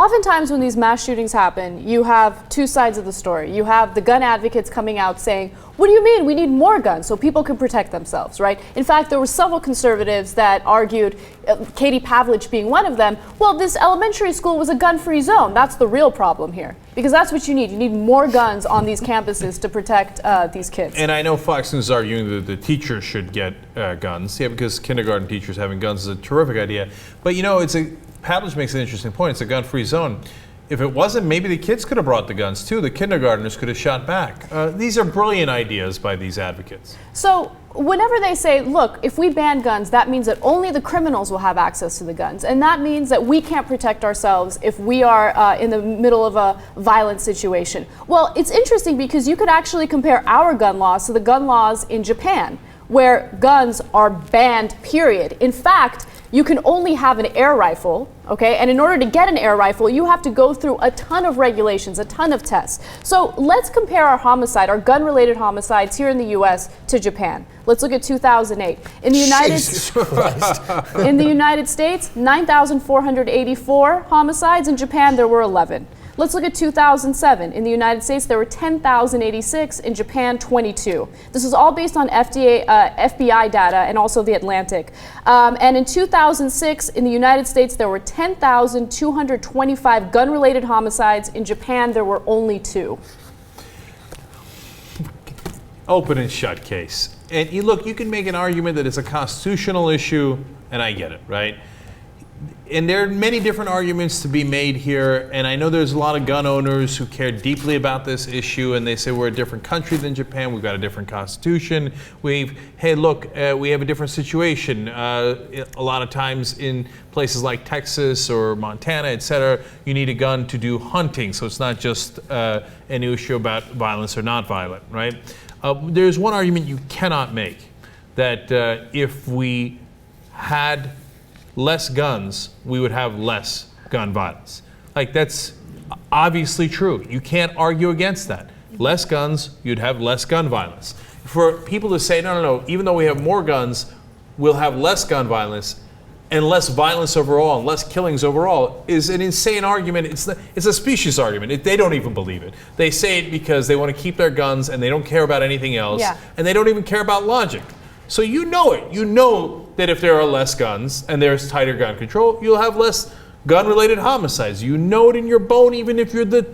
oftentimes when these mass shootings happen, you have two sides of the story. You have the gun advocates coming out saying, what do you mean? We need more guns so people can protect themselves, right? In fact, there were several conservatives that argued, Katie Pavlich being one of them, well, this elementary school was a gun-free zone. That's the real problem here. Because that's what you need. You need more guns on these campuses to protect these kids. And I know Fox News is arguing that the teachers should get guns. Yeah, because kindergarten teachers having guns is a terrific idea. But you know, Pavlich makes an interesting point. It's a gun-free zone. If it wasn't, maybe the kids could have brought the guns too. The kindergartners could have shot back. These are brilliant ideas by these advocates. So whenever they say, look, if we ban guns, that means that only the criminals will have access to the guns. And that means that we can't protect ourselves if we are in the middle of a violent situation. Well, it's interesting because you could actually compare our gun laws to the gun laws in Japan, where guns are banned, period. In fact, you can only have an air rifle, okay? And in order to get an air rifle, you have to go through a ton of regulations, a ton of tests. So let's compare our gun-related homicides here in the US to Japan. Let's look at 2008. In the United States, 9,484 homicides. In Japan, there were 11. Let's look at 2007. In the United States, there were 10,086. In Japan, 22. This is all based on FBI data and also The Atlantic. And in 2006, in the United States, there were 10,225 gun-related homicides. In Japan, there were only 2. Open and shut case. And look, you can make an argument that it's a constitutional issue, and I get it, right? And there are many different arguments to be made here, and I know there's a lot of gun owners who care deeply about this issue, and they say we're a different country than Japan, we've got a different constitution, hey look, we have a different situation. A lot of times in places like Texas or Montana, etc., you need a gun to do hunting, so it's not just an issue about violence or not violent, right? There's one argument you cannot make, that if we had less guns, we would have less gun violence. Like, that's obviously true. You can't argue against that. Less guns, you'd have less gun violence. For people to say, no, even though we have more guns, we'll have less gun violence and less violence overall and less killings overall is an insane argument. It's a specious argument. They don't even believe it. They say it because they want to keep their guns and they don't care about anything else. Yeah. And they don't even care about logic. So you know it. You know that if there are less guns and there's tighter gun control, you'll have less gun-related homicides. You know it in your bone, even if you're the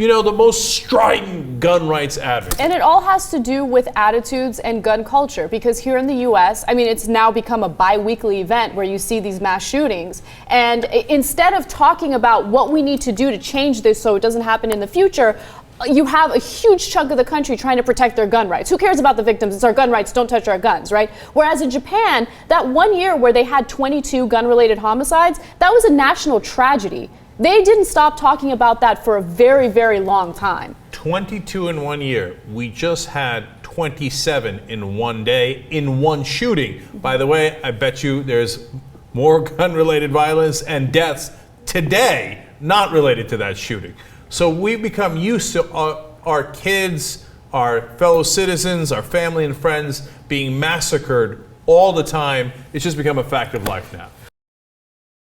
most strident gun rights advocate. And it all has to do with attitudes and gun culture, because here in the US, I mean, it's now become a bi-weekly event where you see these mass shootings. And instead of talking about what we need to do to change this so it doesn't happen in the future, you have a huge chunk of the country trying to protect their gun rights. Who cares about the victims? It's our gun rights. Don't touch our guns, right? Whereas in Japan, that 1 year where they had 22 gun-related homicides, that was a national tragedy. They didn't stop talking about that for a very, very long time. 22 in 1 year. We just had 27 in 1 day in one shooting. By the way, I bet you there's more gun-related violence and deaths today not related to that shooting. So we've become used to our kids, our fellow citizens, our family and friends being massacred all the time. It's just become a fact of life now.